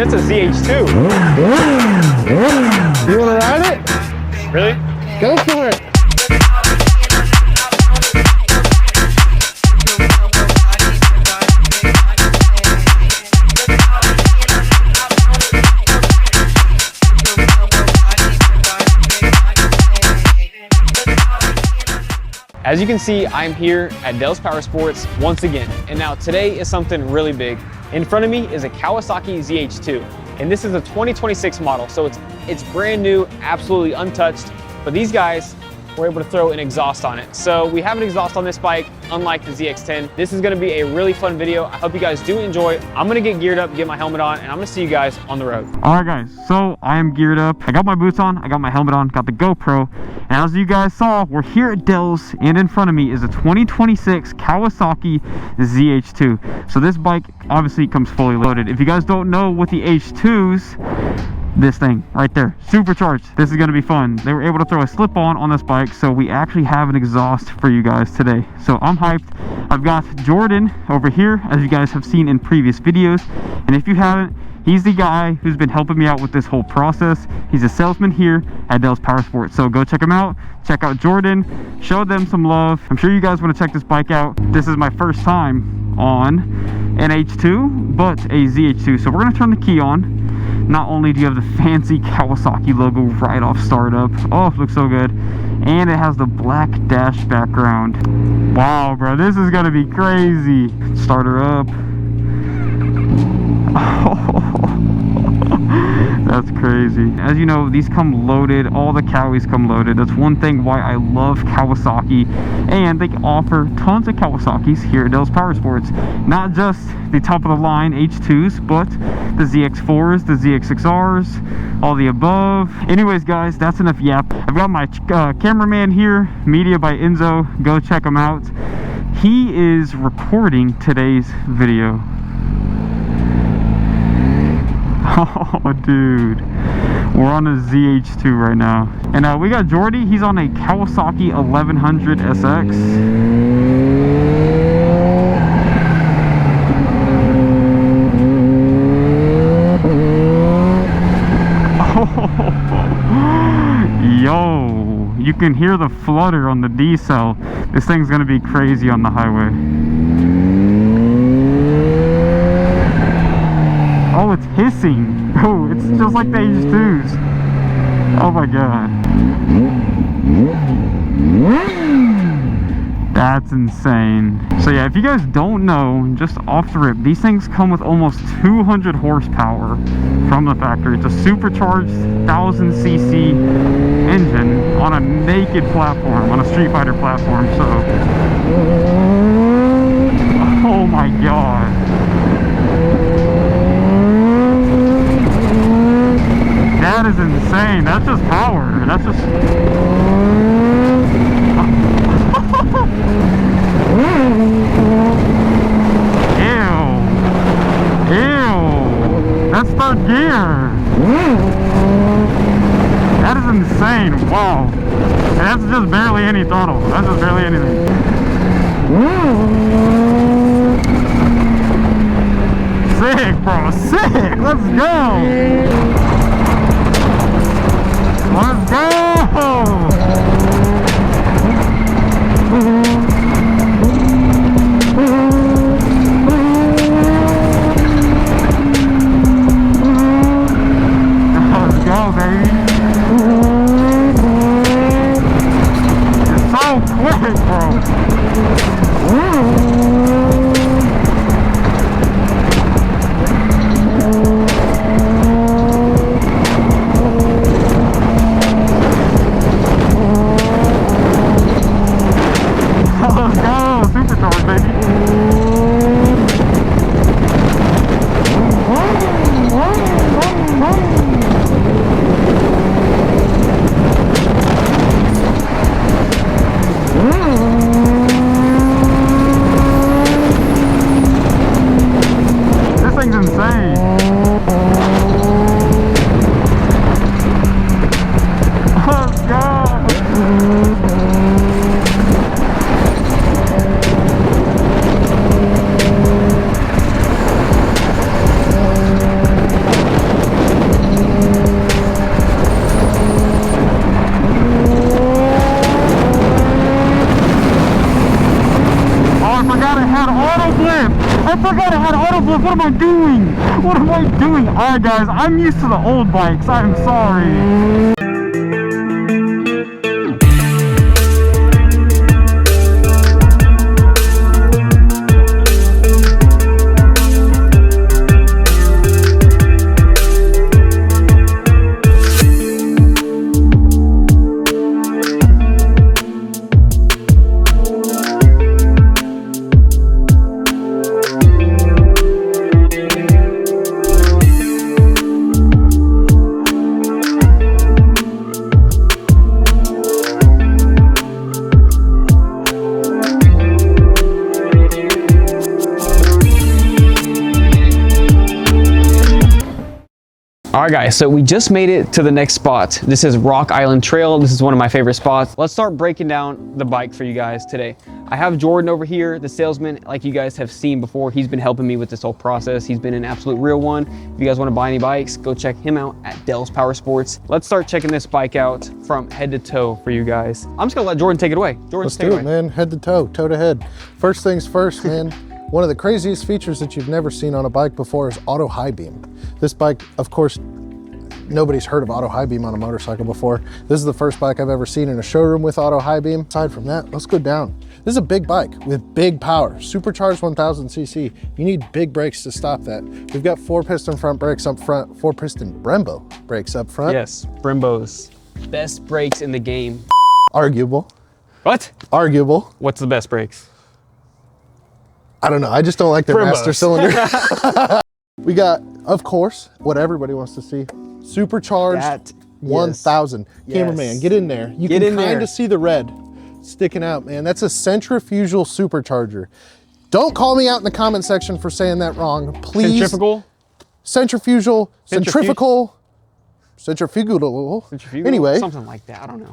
that's a ZH2. You want to ride it? Really? Go for it. As you can see, I'm here at Dell's Power Sports once again, and now today is something really big. In front of me is a Kawasaki ZH2, and this is a 2026 model, so it's brand new, absolutely untouched, but these guys were able to throw an exhaust on it. So we have an exhaust on this bike, unlike the ZX10. This is gonna be a really fun video. I hope you guys do enjoy. I'm gonna get geared up, get my helmet on, and I'm gonna see you guys on the road. All right guys, so I am geared up. I got my boots on, I got my helmet on, got the GoPro, and as you guys saw, we're here at Dell's, and in front of me is a 2026 Kawasaki ZH2. So this bike obviously comes fully loaded. If you guys don't know what the H2s, this thing right there, supercharged. This is going to be fun. They were able to throw a slip-on this bike, so we actually have an exhaust for you guys today. So I'm hyped. I've got Jordan over here, as you guys have seen in previous videos, and if you haven't, he's the guy who's been helping me out with this whole process. He's a salesman here at Dell's Power Sports, so go check him out. Check out Jordan, show them some love. I'm sure you guys want to check this bike out. This is my first time on an H2, but a ZH2, so we're going to turn the key on. Not only do you have the fancy Kawasaki logo right off startup, oh, it looks so good, and it has the black dash background. Wow, bro, this is gonna be crazy. Start her up. That's crazy. As you know, these come loaded. All the Kawas come loaded. That's one thing why I love Kawasaki, and they offer tons of Kawasaki's here at Dell's Power Sports. Not just the top of the line H2s, but the ZX4s, the ZX6Rs, all the above. Anyways guys, that's enough yap. I've got my cameraman here, Media by Enzo. Go check him out. He is recording today's video. Oh dude, we're on a ZH2 right now, and we got Jordy. He's on a Kawasaki 1100 SX. Yo, you can hear the flutter on the D-cell. This thing's gonna be crazy on the highway. Oh, it's hissing. Oh, it's just like the H2s. Oh my god. That's insane. So yeah, if you guys don't know, just off the rip, these things come with almost 200 horsepower from the factory. It's a supercharged 1000cc engine on a naked platform, on a Streetfighter platform. So, oh my god. That is insane. That's just power. That's just... Ew. Ew. That's third gear. That is insane. Wow. And that's just barely any throttle. That's just barely anything. Sick, bro. Sick. Let's go. Let's go! Let's go, baby! It's so quick, bro! What am I doing? What am I doing? All right, guys, I'm used to the old bikes. I'm sorry. All right, guys, so we just made it to the next spot. This is Rock Island Trail. This is one of my favorite spots. Let's start breaking down the bike for you guys today. I have Jordan over here, the salesman, like you guys have seen before. He's been helping me with this whole process. He's been an absolute real one. If you guys want to buy any bikes, go check him out at Dell's Power Sports. Let's start checking this bike out from head to toe for you guys. I'm just gonna let Jordan take it away. Jordan, let's do it, man. Head to toe, toe to head. First things first, man. One of the craziest features that you've never seen on a bike before is auto high beam. This bike, of course, nobody's heard of auto high beam on a motorcycle before. This is the first bike I've ever seen in a showroom with auto high beam. Aside from that, let's go down. This is a big bike with big power, supercharged 1000cc. You need big brakes to stop that. We've got 4-piston front brakes up front, 4-piston Brembo brakes up front. Yes, Brembo's best brakes in the game. Arguable. What? Arguable. What's the best brakes? I don't know, I just don't like their Brembo's. master cylinder. We got, of course, what everybody wants to see. Supercharged 1000. Yes. Cameraman, get in there. You can kind of see the red sticking out, man. That's a centrifugal supercharger. Don't call me out in the comment section for saying that wrong, please. Centrifugal? Centrifugal, centrifugal. Anyway. Something like that, I don't know.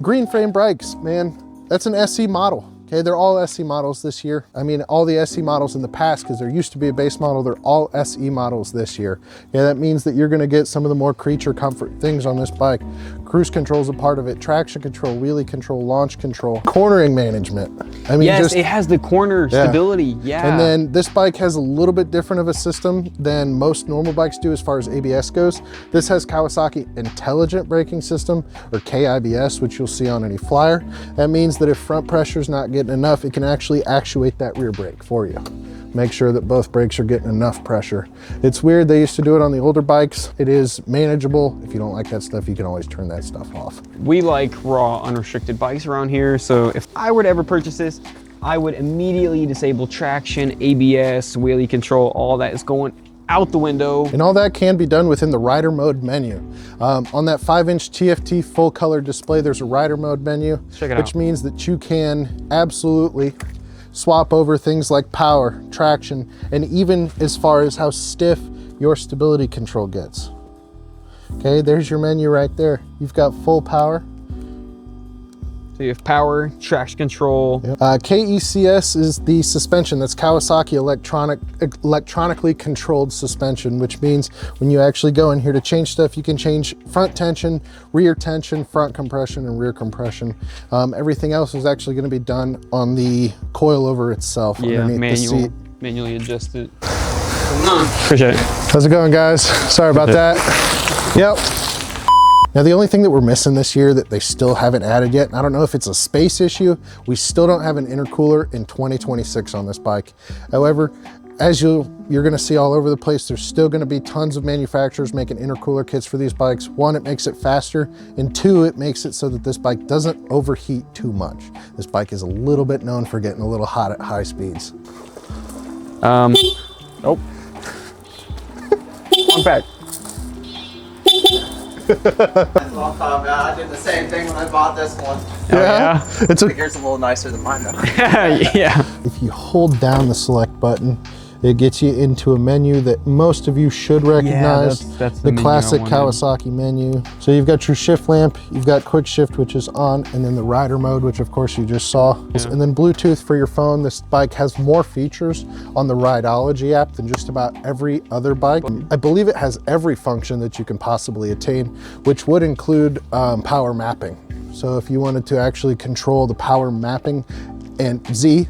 Green frame brakes, man. That's an SC model. Okay, they're all SE models this year. I mean, all the SE models in the past, because there used to be a base model, they're all SE models this year. Yeah, that means that you're gonna get some of the more creature comfort things on this bike. Cruise control is a part of it, traction control, wheelie control, launch control, cornering management. I mean, yes, it has the corner stability, yeah. And then this bike has a little bit different of a system than most normal bikes do as far as ABS goes. This has Kawasaki Intelligent Braking System, or KIBS, which you'll see on any flyer. That means that if front pressure's not getting enough, it can actually actuate that rear brake for you. Make sure that both brakes are getting enough pressure. It's weird, they used to do it on the older bikes. It is manageable. If you don't like that stuff, you can always turn that stuff off. We like raw, unrestricted bikes around here, so if I were to ever purchase this, I would immediately disable traction, ABS, wheelie control, all that is going out the window. And all that can be done within the rider mode menu. On that 5-inch TFT full color display, there's a rider mode menu, which means that you can absolutely swap over things like power, traction, and even as far as how stiff your stability control gets. Okay, there's your menu right there. You've got full power. So you have power, traction control. Yep. KECS is the suspension. That's Kawasaki electronically controlled suspension, which means when you actually go in here to change stuff, you can change front tension, rear tension, front compression, and rear compression. Everything else is actually going to be done on the coilover itself underneath the seat. Manually adjusted. Appreciate it. How's it going, guys? Sorry about that. Yep. Now, the only thing that we're missing this year that they still haven't added yet, and I don't know if it's a space issue, we still don't have an intercooler in 2026 on this bike. However, as you're gonna see all over the place, there's still gonna be tons of manufacturers making intercooler kits for these bikes. One, it makes it faster, and two, it makes it so that this bike doesn't overheat too much. This bike is a little bit known for getting a little hot at high speeds. Oh. I'm back. I did the same thing when I bought this one. Yeah? It's Here's a little nicer than mine though. Yeah. If you hold down the select button, it gets you into a menu that most of you should recognize. Yeah, that's the classic Kawasaki menu. So you've got your shift lamp, you've got quick shift, which is on, and then the rider mode, which of course you just saw. Yeah. And then Bluetooth for your phone. This bike has more features on the Rideology app than just about every other bike. I believe it has every function that you can possibly attain, which would include power mapping. So if you wanted to actually control the power mapping, and Z,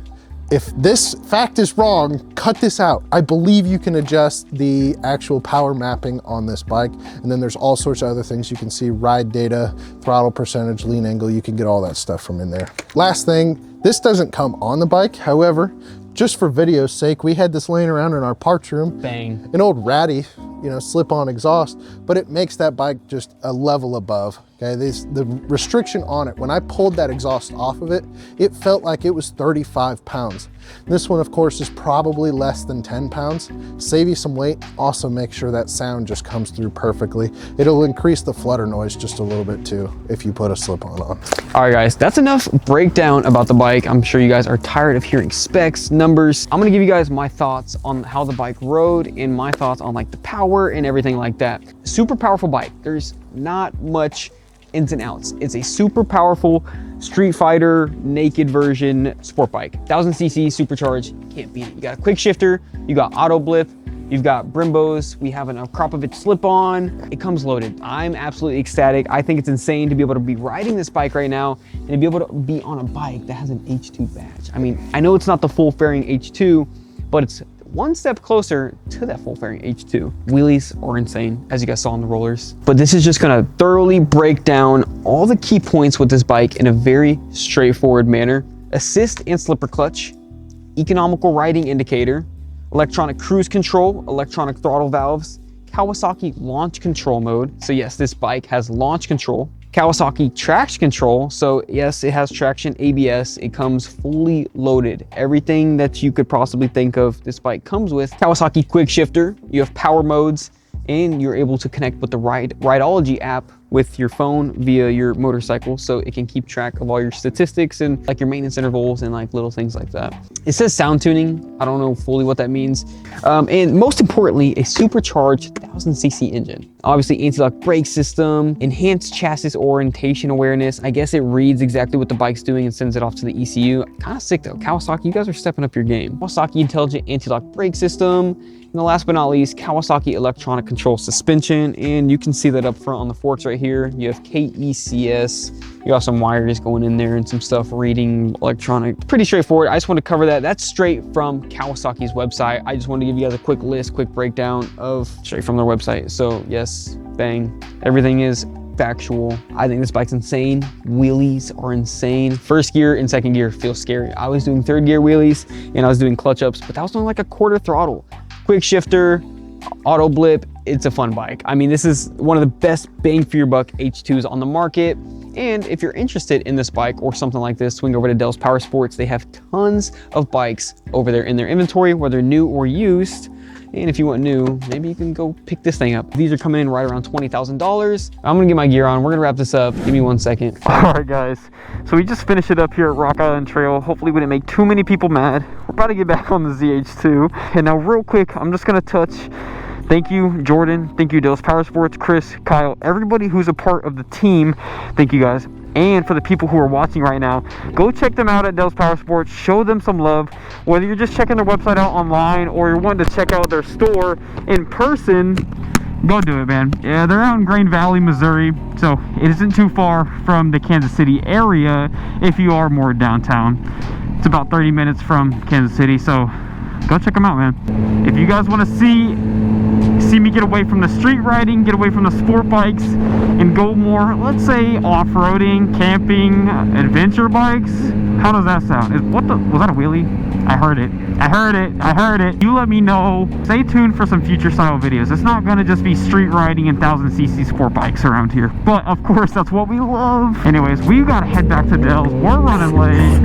if this fact is wrong, cut this out. I believe you can adjust the actual power mapping on this bike. And then there's all sorts of other things you can see, ride data, throttle percentage, lean angle, you can get all that stuff from in there. Last thing, this doesn't come on the bike. However, just for video's sake, we had this laying around in our parts room. Bang. An old ratty, you know, slip-on exhaust, but it makes that bike just a level above. Okay, the restriction on it, when I pulled that exhaust off of it, it felt like it was 35 pounds. This one, of course, is probably less than 10 pounds. Save you some weight, also make sure that sound just comes through perfectly. It'll increase the flutter noise just a little bit too if you put a slip-on on. All right, guys, that's enough breakdown about the bike. I'm sure you guys are tired of hearing specs, numbers. I'm gonna give you guys my thoughts on how the bike rode and my thoughts on like the power and everything like that. Super powerful bike. There's not much ins and outs. It's a super powerful Streetfighter naked version sport bike. 1000cc supercharged, can't beat it. You got a quick shifter, you got auto blip, you've got Brimbos, we have an Akropovich slip-on. It comes loaded. I'm absolutely ecstatic. I think it's insane to be able to be riding this bike right now and to be able to be on a bike that has an H2 badge. I mean, I know it's not the full fairing H2, but it's one step closer to that full fairing H2. Wheelies are insane, as you guys saw on the rollers. But this is just gonna thoroughly break down all the key points with this bike in a very straightforward manner. Assist and slipper clutch, economical riding indicator, electronic cruise control, electronic throttle valves, Kawasaki launch control mode. So yes, this bike has launch control. Kawasaki traction control, so yes, it has traction, ABS, it comes fully loaded. Everything that you could possibly think of, this bike comes with. Kawasaki quick shifter, you have power modes, and you're able to connect with the Rideology app with your phone via your motorcycle, so it can keep track of all your statistics and like your maintenance intervals and like little things like that. It says sound tuning. I don't know fully what that means. And most importantly, a supercharged 1000cc engine. Obviously, anti-lock brake system, enhanced chassis orientation awareness. I guess it reads exactly what the bike's doing and sends it off to the ECU. Kind of sick though. Kawasaki, you guys are stepping up your game. Kawasaki intelligent anti-lock brake system. And last but not least, Kawasaki electronic control suspension. And you can see that up front on the forks right here. You have KECS. You got some wires going in there and some stuff reading electronic. Pretty straightforward. I just want to cover that. That's straight from Kawasaki's website. I just wanted to give you guys a quick list, quick breakdown of straight from their website. So yes, bang. Everything is factual. I think this bike's insane. Wheelies are insane. First gear and second gear feel scary. I was doing third gear wheelies and I was doing clutch ups, but that was only like a quarter throttle. Quick shifter, auto blip, it's a fun bike. I mean, this is one of the best bang for your buck H2s on the market. And if you're interested in this bike or something like this, swing over to Dell's Power Sports. They have tons of bikes over there in their inventory, whether new or used. And if you want new, maybe you can go pick this thing up. These are coming in right around $20,000. I'm gonna get my gear on. We're gonna wrap this up. Give me 1 second. All right, guys. So we just finished it up here at Rock Island Trail. Hopefully we didn't make too many people mad. We're about to get back on the ZH2. And now real quick, I'm just gonna touch. Thank you, Jordan. Thank you, Dell's Power Sports, Chris, Kyle, everybody who's a part of the team. Thank you guys. And for the people who are watching right now, go check them out at Dell's Power Sports. Show them some love. Whether you're just checking their website out online or you're wanting to check out their store in person, go do it, man. Yeah, they're out in Grain Valley, Missouri, so it isn't too far from the Kansas City area if you are more downtown. It's about 30 minutes from Kansas City, so go check them out, man. If you guys want to see me get away from the street riding, get away from the sport bikes, and go more, let's say, off-roading, camping, adventure bikes, how does that sound? Was that a wheelie? I heard it. I heard it. I heard it. You let me know. Stay tuned for some future style videos. It's not going to just be street riding and 1000cc sport bikes around here. But, of course, that's what we love. Anyways, we got to head back to Dell's. We're running late.